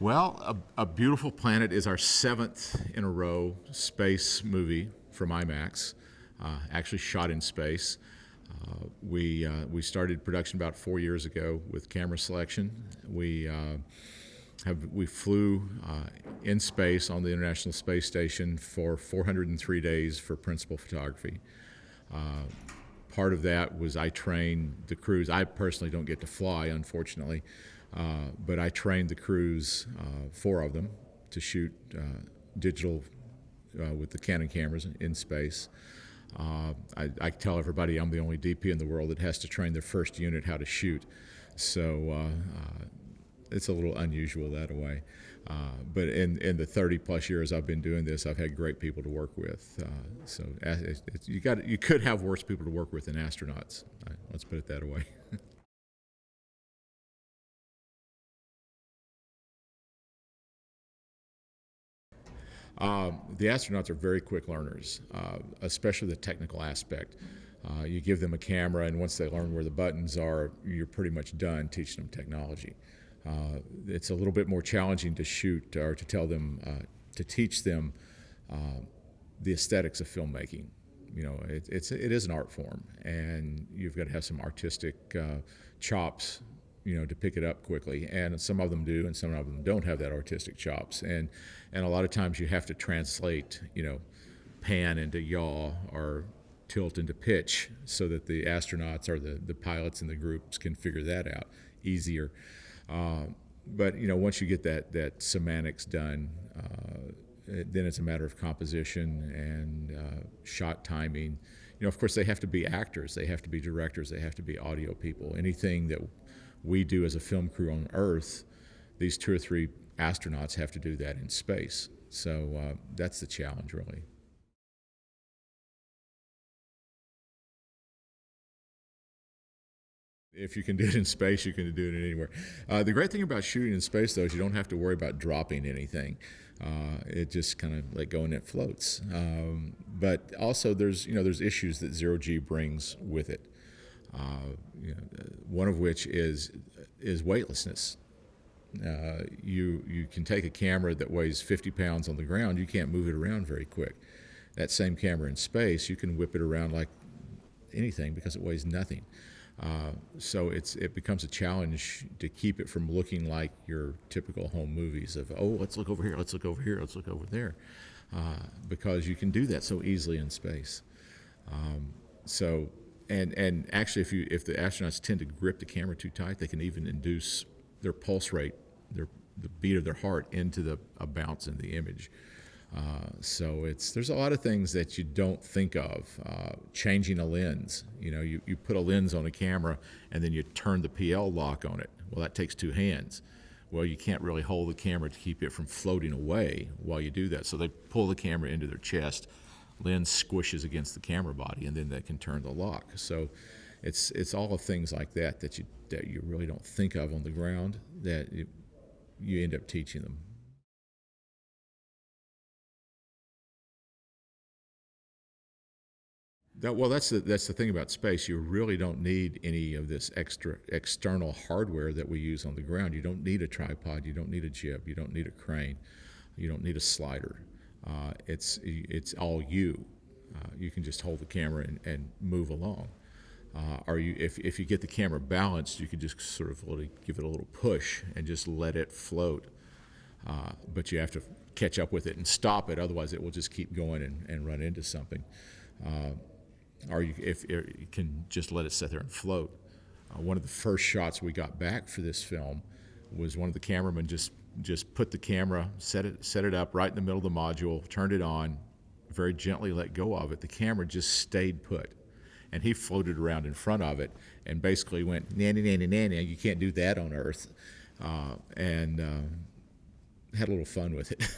Well, A Beautiful Planet is our seventh in a row space movie from IMAX, actually shot in space. We started production about 4 years ago with camera selection. We flew in space on the International Space Station for 403 days for principal photography. Part of that was I trained the crews. I personally don't get to fly, unfortunately, but I trained the crews, four of them, to shoot digital with the Canon cameras in space. I tell everybody I'm the only DP in the world that has to train their first unit how to shoot. So it's a little unusual that way. But in the 30 plus years I've been doing this, I've had great people to work with. So you could have worse people to work with than astronauts. Let's put it that way. The astronauts are very quick learners, especially the technical aspect. You give them a camera, and once they learn where the buttons are, you're pretty much done teaching them technology. It's a little bit more challenging to shoot or to tell them, to teach them the aesthetics of filmmaking. You know, it is an art form, and you've got to have some artistic chops, you know, to pick it up quickly. And some of them do, and some of them don't have that artistic chops. And a lot of times you have to translate, you know, pan into yaw or tilt into pitch so that the astronauts or the pilots in the groups can figure that out easier. But you know, once you get that semantics done, then it's a matter of composition and shot timing. You know, of course, they have to be actors, they have to be directors, they have to be audio people. Anything that we do as a film crew on Earth, these 2 or 3 astronauts have to do that in space. So that's the challenge, really. If you can do it in space, you can do it anywhere. The great thing about shooting in space, though, is you don't have to worry about dropping anything. It just kind of let go and it floats. But also, there's issues that zero-G brings with it. One of which is weightlessness. You can take a camera that weighs 50 pounds on the ground, you can't move it around very quick. That same camera in space, you can whip it around like anything because it weighs nothing. So it becomes a challenge to keep it from looking like your typical home movies of, oh, let's look over here, let's look over here, let's look over there, because you can do that so easily in space. And actually, if the astronauts tend to grip the camera too tight, they can even induce their pulse rate, the beat of their heart, into a bounce in the image. So there's a lot of things that you don't think of. Changing a lens, you put a lens on a camera and then you turn the PL lock on it. Well, that takes 2 hands. Well, you can't really hold the camera to keep it from floating away while you do that. So they pull the camera into their chest, lens squishes against the camera body, and then they can turn the lock. So it's all of things like that you really don't think of on the ground that you end up teaching them. That's the thing about space. You really don't need any of this extra external hardware that we use on the ground. You don't need a tripod. You don't need a jib. You don't need a crane. You don't need a slider. It's all you. You can just hold the camera and move along. If you get the camera balanced, you can just sort of give it a little push and just let it float. But you have to catch up with it and stop it, otherwise it will just keep going and run into something. Or you can just let it sit there and float. One of the first shots we got back for this film was one of the cameramen just put the camera, set it up right in the middle of the module, turned it on, very gently let go of it. The camera just stayed put, and he floated around in front of it and basically went, nanny, nanny, nanny, you can't do that on Earth, and had a little fun with it.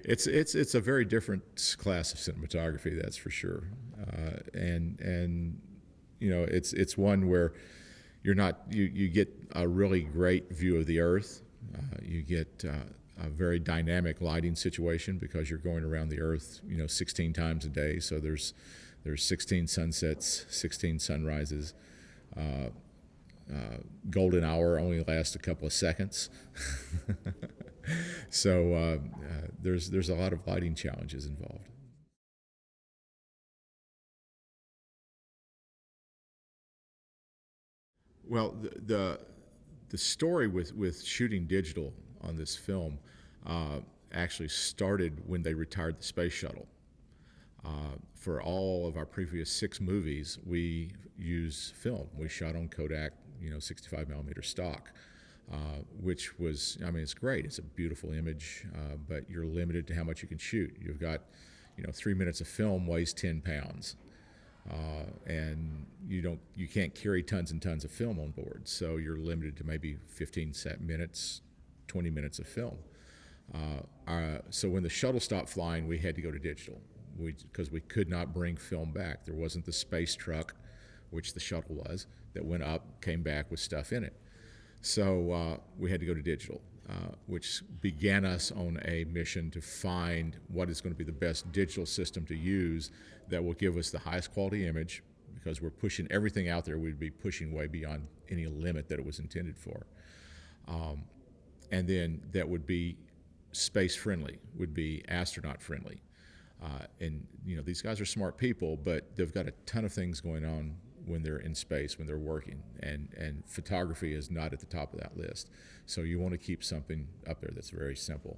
It's a very different class of cinematography, that's for sure, and it's one where you get a really great view of the Earth. You get a very dynamic lighting situation because you're going around the Earth 16 times a day, so there's There's 16 sunsets, 16 sunrises. Uh, Golden hour only lasts a couple of seconds. So there's a lot of lighting challenges involved. Well, the story with shooting digital on this film uh, actually started when they retired the space shuttle. For all of our previous 6 movies, we use film. We shot on Kodak, 65 millimeter stock, which was, I mean, it's great. It's a beautiful image, but you're limited to how much you can shoot. You've got, 3 minutes of film weighs 10 pounds. And you can't carry tons and tons of film on board, so you're limited to maybe 15 minutes, 20 minutes of film. So when the shuttle stopped flying, we had to go to digital because we could not bring film back. There wasn't the space truck, which the shuttle was, that went up, came back with stuff in it. So we had to go to digital, which began us on a mission to find what is going to be the best digital system to use that will give us the highest quality image, because we're pushing everything out there. We'd be pushing way beyond any limit that it was intended for. And then that would be space friendly, would be astronaut friendly. And these guys are smart people, but they've got a ton of things going on when they're in space, when they're working, and photography is not at the top of that list. So you want to keep something up there that's very simple.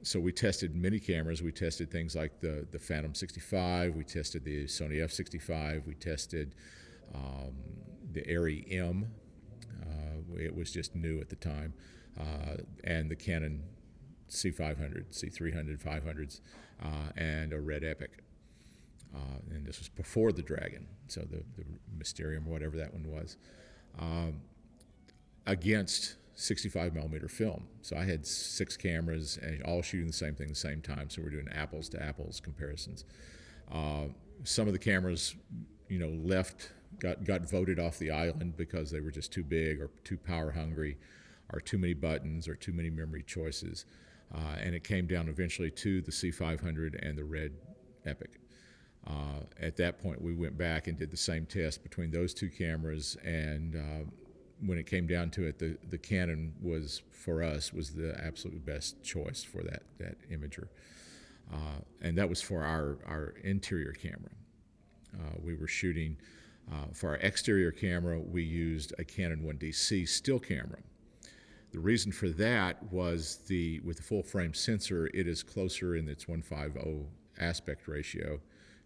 So we tested many cameras. We tested things like the Phantom 65. We tested the Sony F65. We tested the Arri M. It was just new at the time, and the Canon C500, C300, 500s, and a Red Epic. And this was before the Dragon, so the Mysterium, or whatever that one was, against 65 millimeter film. So I had 6 cameras and all shooting the same thing at the same time. So we're doing apples to apples comparisons. Some of the cameras, got voted off the island because they were just too big or too power hungry, or too many buttons or too many memory choices. And it came down eventually to the C500 and the Red Epic. At that point, we went back and did the same test between those 2 cameras, and when it came down to it, the Canon was, for us, was the absolute best choice for that imager. And that was for our interior camera. We were shooting, for our exterior camera, we used a Canon 1DC still camera. The reason for that was with the full frame sensor, it is closer in its 1:50 aspect ratio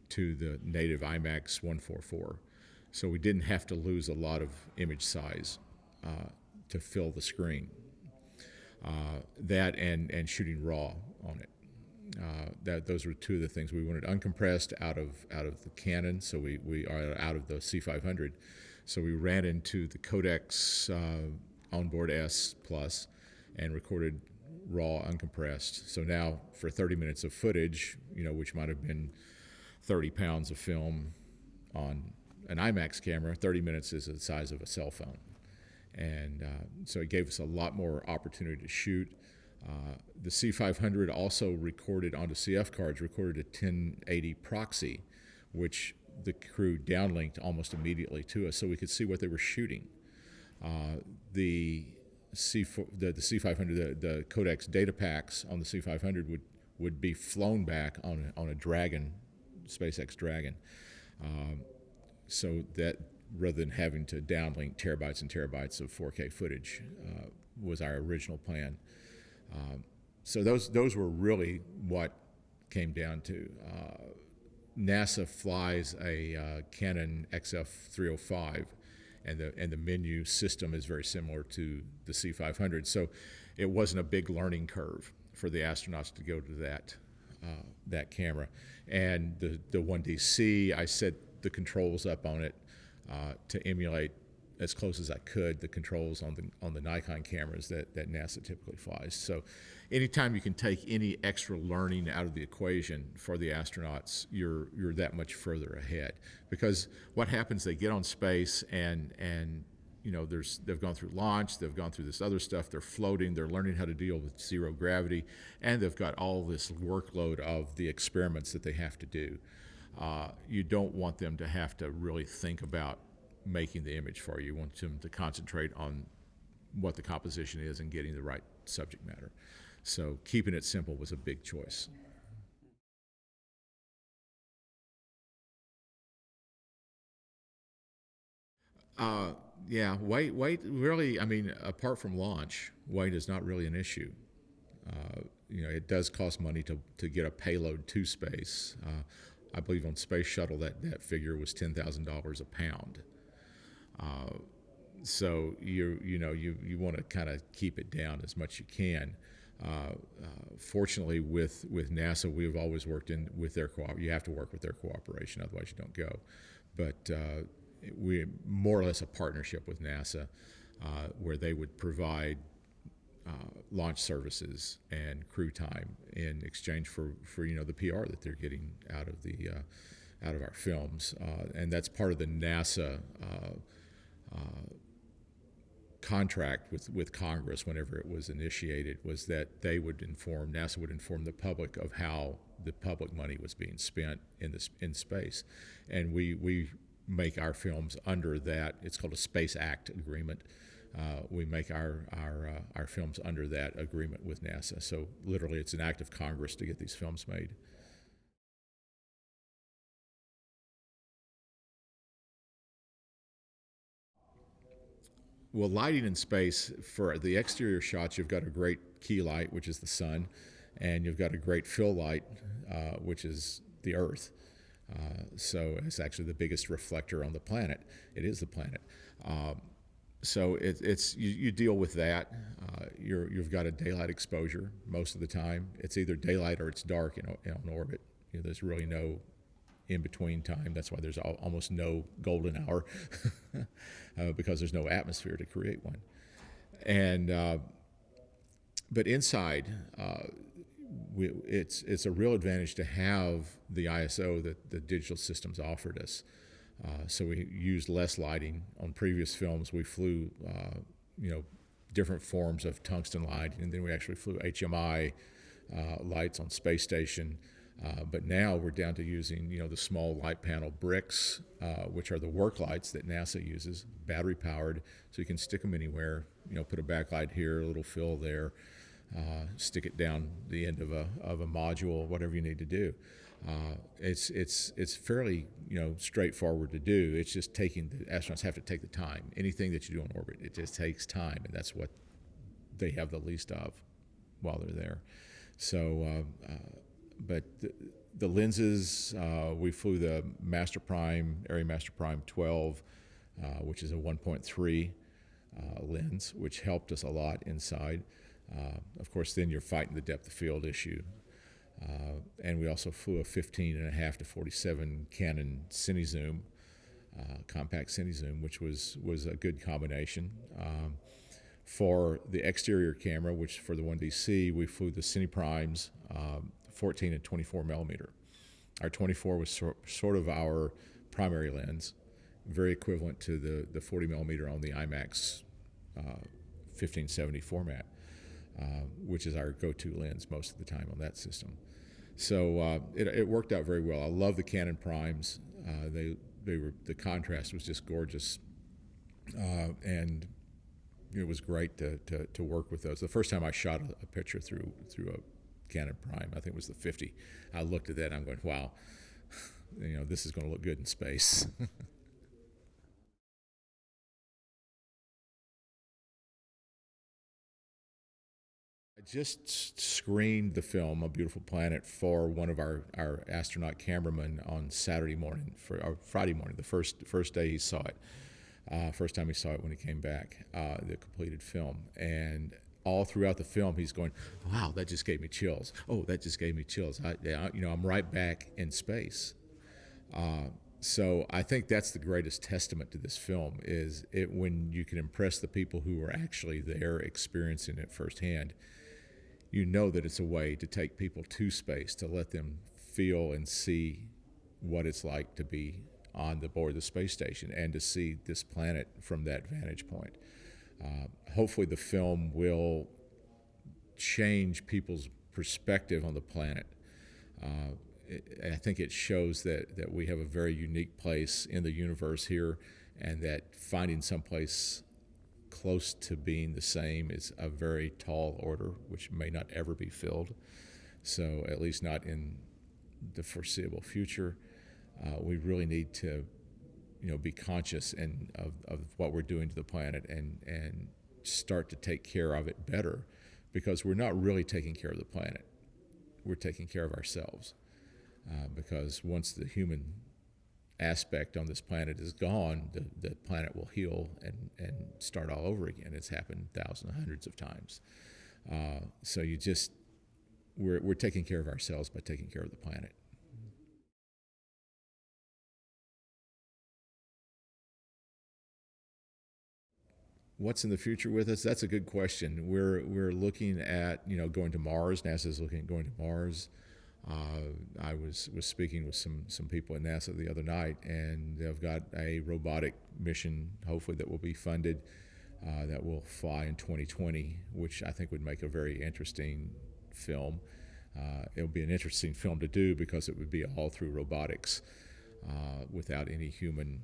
to the native IMAX 144. So we didn't have to lose a lot of image size to fill the screen. That and shooting raw on it. Those were 2 of the things. We wanted uncompressed out of the Canon, so we are out of the C500. So we ran into the Kodak's Onboard S Plus and recorded raw uncompressed. So now for 30 minutes of footage, which might have been 30 pounds of film on an IMAX camera, 30 minutes is the size of a cell phone. And so it gave us a lot more opportunity to shoot. The C500 also recorded onto CF cards, recorded a 1080 proxy, which the crew downlinked almost immediately to us so we could see what they were shooting. The C500, the Kodak's data packs on the C500 would be flown back on a Dragon, SpaceX Dragon, so that rather than having to downlink terabytes and terabytes of 4K footage, was our original plan. So those were really what came down to. NASA flies a Canon XF305, and the menu system is very similar to the C500. So it wasn't a big learning curve for the astronauts to go to that camera. And the 1DC, I set the controls up on it to emulate as close as I could the controls on the Nikon cameras that NASA typically flies. So anytime you can take any extra learning out of the equation for the astronauts, you're that much further ahead. Because what happens, they get on space and they've gone through launch, they've gone through this other stuff, they're floating, they're learning how to deal with zero gravity, and they've got all this workload of the experiments that they have to do. You don't want them to have to really think about making the image for you. You want them to concentrate on what the composition is and getting the right subject matter. So keeping it simple was a big choice. Uh, yeah, weight really, I mean, apart from launch, weight is not really an issue. It does cost money to get a payload to space. I believe on Space Shuttle that figure was $10,000 a pound. So you want to kind of keep it down as much as you can. Fortunately, with NASA, we've always worked in with their you have to work with their cooperation, otherwise you don't go. But we more or less a partnership with NASA, where they would provide launch services and crew time in exchange for the PR that they're getting out of the out of our films, and that's part of the NASA contract with Congress whenever it was initiated, was that NASA would inform the public of how the public money was being spent in space, and we make our films under that. It's called a Space Act agreement. We make our films under that agreement with NASA. So literally, it's an act of Congress to get these films made. Well, lighting in space, for the exterior shots, you've got a great key light, which is the sun, and you've got a great fill light, which is the Earth. So it's actually the biggest reflector on the planet. It is the planet. So it's you deal with that. You've got a daylight exposure most of the time. It's either daylight or it's dark in orbit. There's really no in between time. That's why there's almost no golden hour, because there's no atmosphere to create one. And but inside, it's a real advantage to have the ISO that the digital systems offered us. So we used less lighting. On previous films, we flew, different forms of tungsten light, and then we actually flew HMI lights on space station. But now we're down to using, the small light panel bricks, which are the work lights that NASA uses, battery powered, so you can stick them anywhere. Put a backlight here, a little fill there, stick it down the end of a module, whatever you need to do. It's fairly straightforward to do. It's just the astronauts have to take the time. Anything that you do on orbit, it just takes time, and that's what they have the least of while they're there. So, but the lenses, we flew the Master Prime, Area Master Prime 12, which is a 1.3 lens, which helped us a lot inside. Of course, then you're fighting the depth of field issue. And we also flew a 15.5 to 47 Canon CineZoom, compact CineZoom, which was a good combination. For the exterior camera, which for the 1DC, we flew the Cine Primes 14 and 24 millimeter. Our 24 was sort of our primary lens, very equivalent to the 40 millimeter on the IMAX 1570 format, which is our go-to lens most of the time on that system. So it worked out very well. I love the Canon Primes. The contrast was just gorgeous, and it was great to work with those. The first time I shot a picture through a Canon Prime, I think it was the 50. I looked at that and I'm going, wow, this is going to look good in space. I just screened the film A Beautiful Planet for one of our astronaut cameramen on Saturday morning, or Friday morning, the first day he saw it. First time he saw it when he came back, the completed film. And all throughout the film, he's going, wow, that just gave me chills. Oh, that just gave me chills. I'm right back in space. So I think that's the greatest testament to this film, is when you can impress the people who are actually there experiencing it firsthand. That it's a way to take people to space, to let them feel and see what it's like to be on the board of the space station and to see this planet from that vantage point. Hopefully the film will change people's perspective on the planet. I think it shows that we have a very unique place in the universe here, and that finding someplace close to being the same is a very tall order, which may not ever be filled. So at least not in the foreseeable future. We really need to, be conscious of what we're doing to the planet, and start to take care of it better, because we're not really taking care of the planet. We're taking care of ourselves, because once the human aspect on this planet is gone, the planet will heal and start all over again. It's happened thousands, hundreds of times. So we're taking care of ourselves by taking care of the planet. What's in the future with us? That's a good question. We're looking at going to Mars. NASA's looking at going to Mars. I was speaking with some people at NASA the other night, and they've got a robotic mission, hopefully, that will be funded, that will fly in 2020, which I think would make a very interesting film. It would be an interesting film to do because it would be all through robotics, without any human,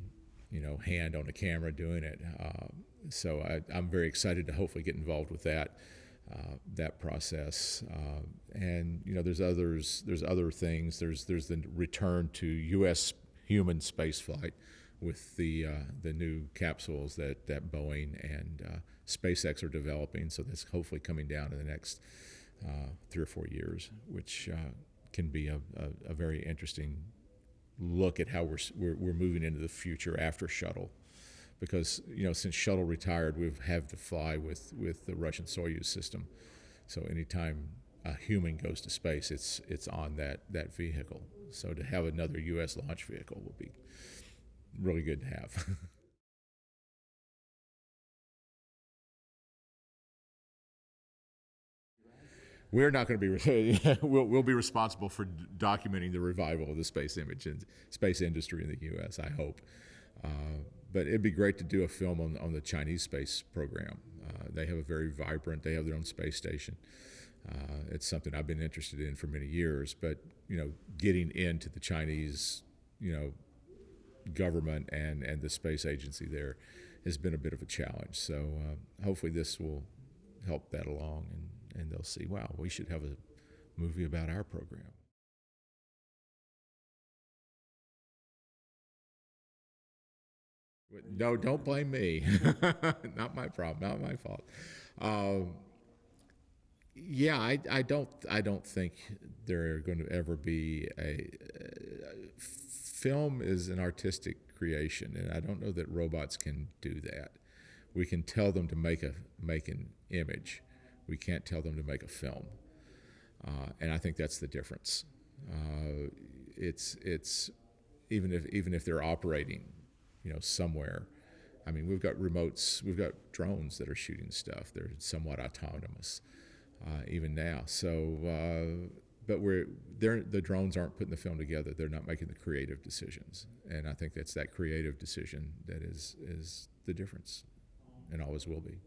hand on the camera doing it. So I'm very excited to hopefully get involved with that process. And there's other things. There's the return to U.S. human spaceflight with the new capsules that Boeing and SpaceX are developing. So that's hopefully coming down in the next 3 or 4 years, which can be a very interesting look at how we're moving into the future after shuttle. Because since shuttle retired, we've had to fly with the Russian Soyuz system. So anytime a human goes to space, it's on that vehicle. So to have another U.S. launch vehicle will be really good to have. We're not going to be. We'll be responsible for documenting the revival of the space image and space industry in the U.S. I hope. But it'd be great to do a film on the Chinese space program. They have a very vibrant. They have their own space station. It's something I've been interested in for many years. But getting into the Chinese, government and the space agency there has been a bit of a challenge. So hopefully this will help that along, and they'll see, wow, we should have a movie about our program. No, don't blame me. Not my problem. Not my fault. Um, yeah, I don't think there are going to ever be a film is an artistic creation, and I don't know that robots can do that. We can tell them to make an image. We can't tell them to make a film, and I think that's the difference. It's even if they're operating, somewhere. I mean, we've got remotes, we've got drones that are shooting stuff. They're somewhat autonomous, even now. So, but the drones aren't putting the film together. They're not making the creative decisions, and I think that's that creative decision that is the difference, and always will be.